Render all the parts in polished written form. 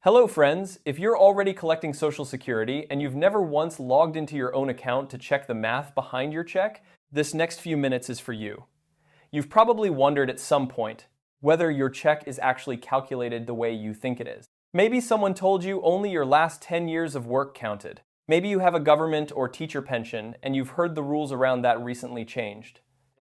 Hello friends, if you're already collecting Social Security and you've never once logged into your own account to check the math behind your check, this next few minutes is for you. You've probably wondered at some point whether your check is actually calculated the way you think it is. Maybe someone told you only your last 10 years of work counted. Maybe you have a government or teacher pension and you've heard the rules around that recently changed.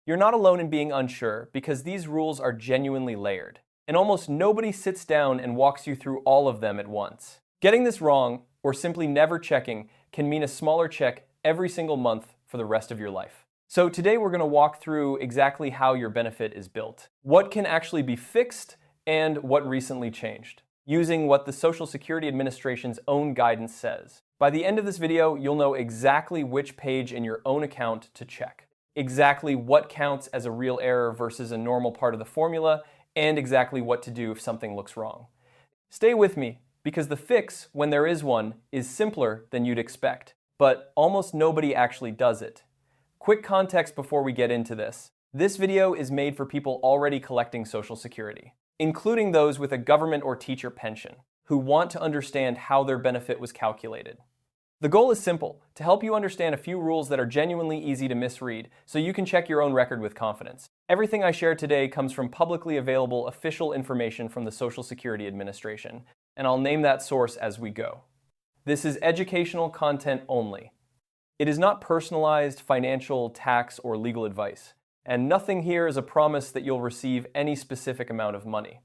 You're not alone in being unsure because these rules are genuinely layered. And almost nobody sits down and walks you through all of them at once. Getting this wrong, or simply never checking, can mean a smaller check every single month for the rest of your life. So today we're going to walk through exactly how your benefit is built, what can actually be fixed, and what recently changed, using what the Social Security Administration's own guidance says. By the end of this video, you'll know exactly which page in your own account to check, exactly what counts as a real error versus a normal part of the formula, and exactly what to do if something looks wrong. Stay with me, because the fix, when there is one, is simpler than you'd expect, but almost nobody actually does it. Quick context before we get into this. This video is made for people already collecting Social Security, including those with a government or teacher pension, who want to understand how their benefit was calculated. The goal is simple, to help you understand a few rules that are genuinely easy to misread, so you can check your own record with confidence. Everything I share today comes from publicly available official information from the Social Security Administration, and I'll name that source as we go. This is educational content only. It is not personalized financial, tax, or legal advice, and nothing here is a promise that you'll receive any specific amount of money.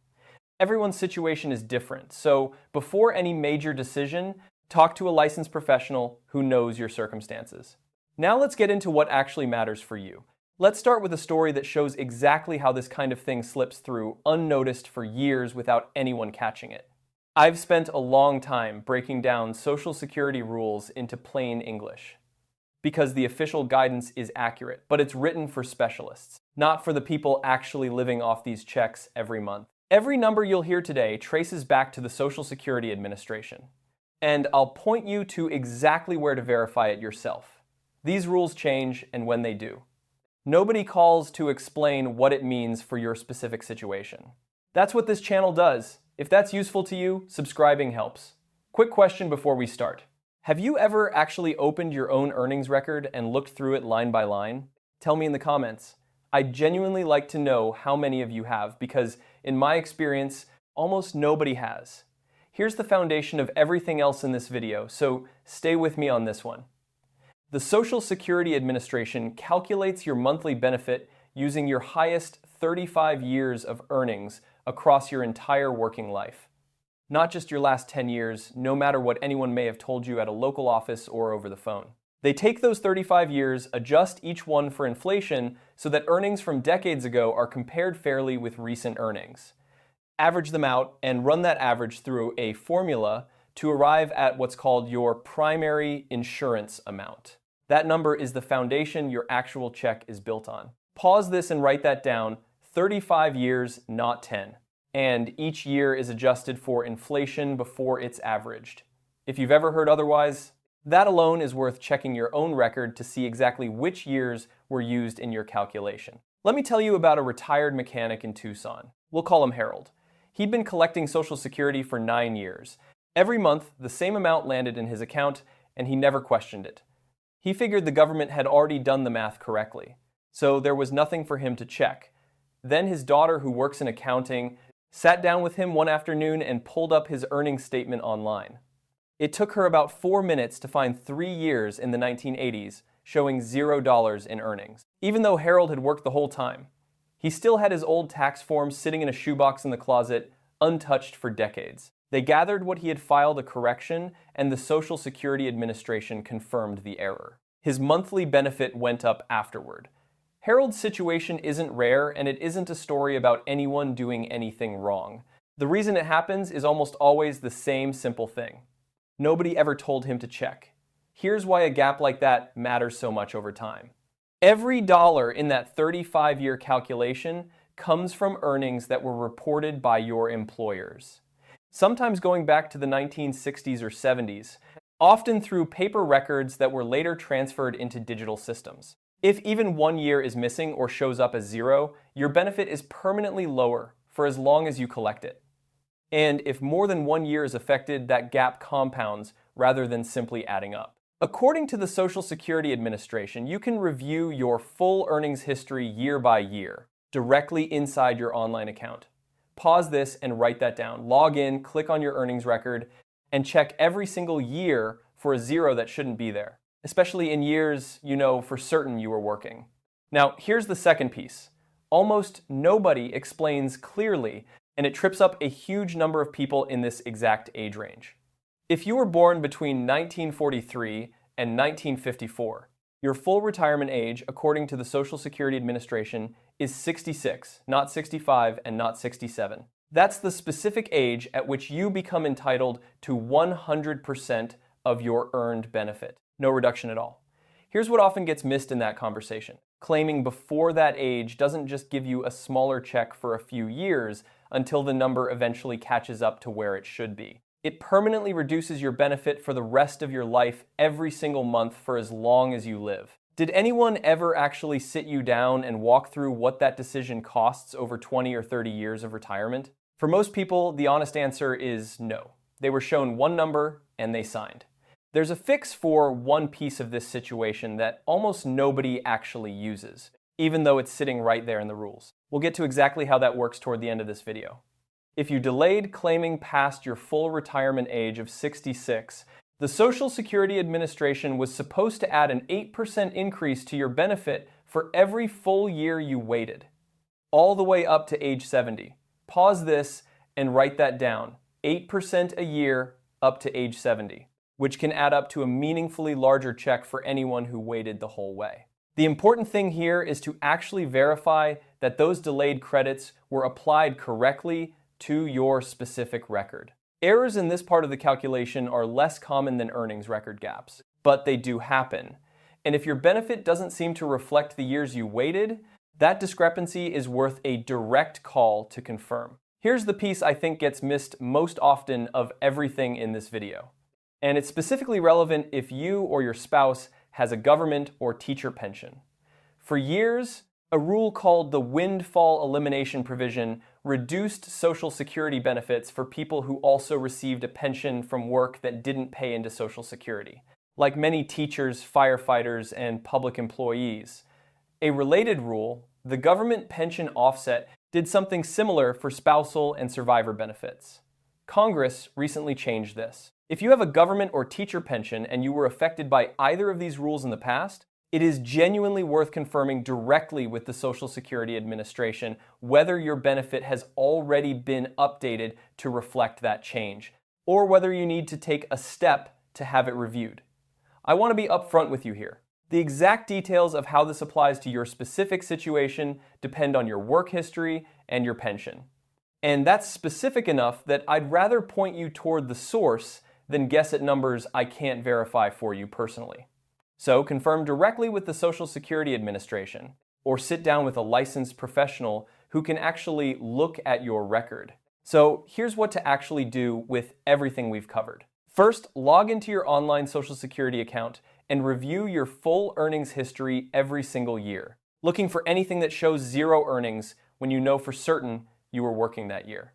Everyone's situation is different, so before any major decision, talk to a licensed professional who knows your circumstances. Now let's get into what actually matters for you. Let's start with a story that shows exactly how this kind of thing slips through unnoticed for years without anyone catching it. I've spent a long time breaking down Social Security rules into plain English, because the official guidance is accurate, but it's written for specialists, not for the people actually living off these checks every month. Every number you'll hear today traces back to the Social Security Administration, and I'll point you to exactly where to verify it yourself. These rules change, and when they do. Nobody calls to explain what it means for your specific situation. That's what this channel does. If that's useful to you, subscribing helps. Quick question before we start. Have you ever actually opened your own earnings record and looked through it line by line? Tell me in the comments. I'd genuinely like to know how many of you have, because in my experience, almost nobody has. Here's the foundation of everything else in this video, so stay with me on this one. The Social Security Administration calculates your monthly benefit using your highest 35 years of earnings across your entire working life. Not just your last 10 years, no matter what anyone may have told you at a local office or over the phone. They take those 35 years, adjust each one for inflation, so that earnings from decades ago are compared fairly with recent earnings. Average them out, and run that average through a formula to arrive at what's called your primary insurance amount. That number is the foundation your actual check is built on. Pause this and write that down, 35 years, not 10. And each year is adjusted for inflation before it's averaged. If you've ever heard otherwise, that alone is worth checking your own record to see exactly which years were used in your calculation. Let me tell you about a retired mechanic in Tucson. We'll call him Harold. He'd been collecting Social Security for 9 years. Every month, the same amount landed in his account, and he never questioned it. He figured the government had already done the math correctly, so there was nothing for him to check. Then his daughter, who works in accounting, sat down with him one afternoon and pulled up his earnings statement online. It took her about 4 minutes to find 3 years in the 1980s showing $0 in earnings, even though Harold had worked the whole time. He still had his old tax forms sitting in a shoebox in the closet, untouched for decades. They gathered what he had filed a correction, and the Social Security Administration confirmed the error. His monthly benefit went up afterward. Harold's situation isn't rare, and it isn't a story about anyone doing anything wrong. The reason it happens is almost always the same simple thing. Nobody ever told him to check. Here's why a gap like that matters so much over time. Every dollar in that 35-year calculation comes from earnings that were reported by your employers. Sometimes going back to the 1960s or 70s, often through paper records that were later transferred into digital systems. If even 1 year is missing or shows up as 0, your benefit is permanently lower for as long as you collect it. And if more than 1 year is affected, that gap compounds rather than simply adding up. According to the Social Security Administration, you can review your full earnings history year by year directly inside your online account. Pause this and write that down. Log in, click on your earnings record, and check every single year for a zero that shouldn't be there, especially in years you know for certain you were working. Now, here's the second piece. Almost nobody explains clearly, and it trips up a huge number of people in this exact age range. If you were born between 1943 and 1954, your full retirement age, according to the Social Security Administration, is 66, not 65 and not 67. That's the specific age at which you become entitled to 100% of your earned benefit. No reduction at all. Here's what often gets missed in that conversation. Claiming before that age doesn't just give you a smaller check for a few years until the number eventually catches up to where it should be. It permanently reduces your benefit for the rest of your life every single month for as long as you live. Did anyone ever actually sit you down and walk through what that decision costs over 20 or 30 years of retirement? For most people, the honest answer is no. They were shown one number and they signed. There's a fix for one piece of this situation that almost nobody actually uses, even though it's sitting right there in the rules. We'll get to exactly how that works toward the end of this video. If you delayed claiming past your full retirement age of 66, the Social Security Administration was supposed to add an 8% increase to your benefit for every full year you waited, all the way up to age 70. Pause this and write that down. 8% a year up to age 70, which can add up to a meaningfully larger check for anyone who waited the whole way. The important thing here is to actually verify that those delayed credits were applied correctly to your specific record. Errors in this part of the calculation are less common than earnings record gaps, but they do happen. And if your benefit doesn't seem to reflect the years you waited, that discrepancy is worth a direct call to confirm. Here's the piece I think gets missed most often of everything in this video. And it's specifically relevant if you or your spouse has a government or teacher pension. For years, a rule called the Windfall Elimination provision reduced Social Security benefits for people who also received a pension from work that didn't pay into Social Security, like many teachers, firefighters, and public employees. A related rule, the government pension offset, did something similar for spousal and survivor benefits. Congress recently changed this. If you have a government or teacher pension and you were affected by either of these rules in the past, it is genuinely worth confirming directly with the Social Security Administration whether your benefit has already been updated to reflect that change, or whether you need to take a step to have it reviewed. I want to be upfront with you here. The exact details of how this applies to your specific situation depend on your work history and your pension. And that's specific enough that I'd rather point you toward the source than guess at numbers I can't verify for you personally. So confirm directly with the Social Security Administration, or sit down with a licensed professional who can actually look at your record. So here's what to actually do with everything we've covered. First, log into your online Social Security account and review your full earnings history every single year, looking for anything that shows zero earnings when you know for certain you were working that year.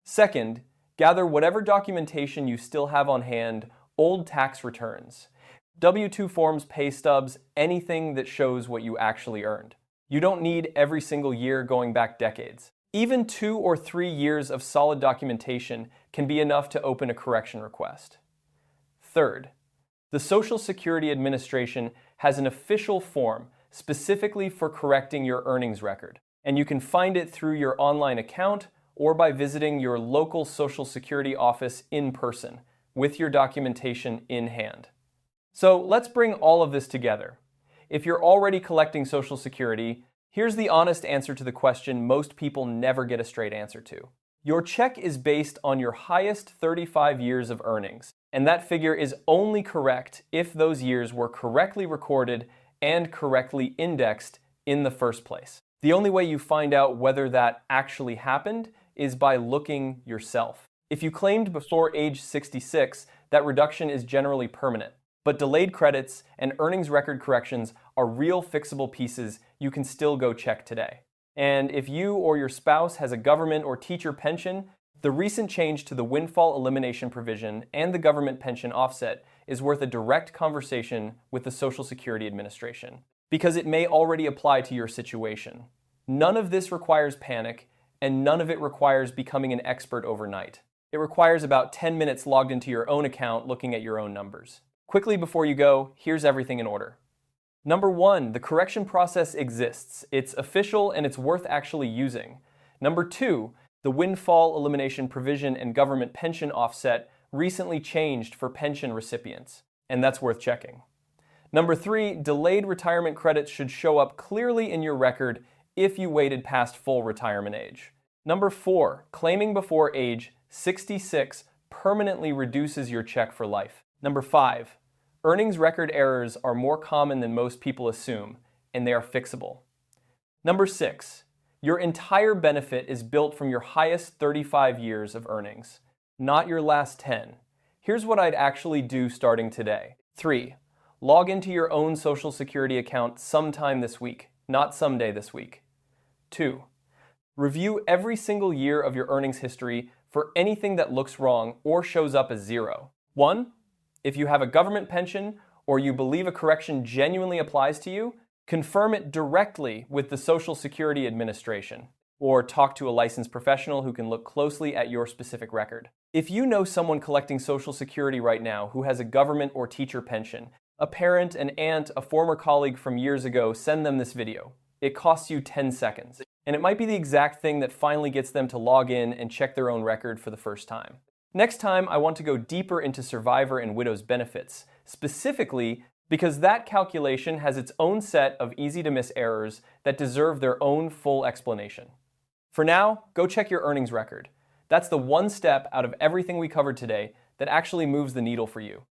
Second, gather whatever documentation you still have on hand, old tax returns, W-2 forms, pay stubs, anything that shows what you actually earned. You don't need every single year going back decades. Even 2 or 3 years of solid documentation can be enough to open a correction request. Third, the Social Security Administration has an official form specifically for correcting your earnings record, and you can find it through your online account or by visiting your local Social Security office in person with your documentation in hand. So let's bring all of this together. If you're already collecting Social Security, here's the honest answer to the question most people never get a straight answer to. Your check is based on your highest 35 years of earnings, and that figure is only correct if those years were correctly recorded and correctly indexed in the first place. The only way you find out whether that actually happened is by looking yourself. If you claimed before age 66, that reduction is generally permanent. But delayed credits and earnings record corrections are real fixable pieces you can still go check today. And if you or your spouse has a government or teacher pension, The recent change to the windfall elimination provision and the government pension offset is worth a direct conversation with the Social Security Administration, because it may already apply to your situation. None of this requires panic, and none of it requires becoming an expert overnight. It requires about 10 minutes logged into your own account looking at your own numbers. Quickly before you go, here's everything in order. Number 1, the correction process exists. It's official and it's worth actually using. Number 2, the windfall elimination provision and government pension offset recently changed for pension recipients, and that's worth checking. Number 3, delayed retirement credits should show up clearly in your record if you waited past full retirement age. Number 4, claiming before age 66 permanently reduces your check for life. Number 5, earnings record errors are more common than most people assume, and they are fixable. Number 6, your entire benefit is built from your highest 35 years of earnings, not your last 10. Here's what I'd actually do starting today. 3, log into your own Social Security account sometime this week, not someday this week. 2, review every single year of your earnings history for anything that looks wrong or shows up as 0. 1, if you have a government pension or you believe a correction genuinely applies to you, confirm it directly with the Social Security Administration, or talk to a licensed professional who can look closely at your specific record. If you know someone collecting Social Security right now who has a government or teacher pension, a parent, an aunt, a former colleague from years ago, send them this video. It costs you 10 seconds, and it might be the exact thing that finally gets them to log in and check their own record for the first time. Next time, I want to go deeper into survivor and widow's benefits, specifically because that calculation has its own set of easy-to-miss errors that deserve their own full explanation. For now, go check your earnings record. That's the one step out of everything we covered today that actually moves the needle for you.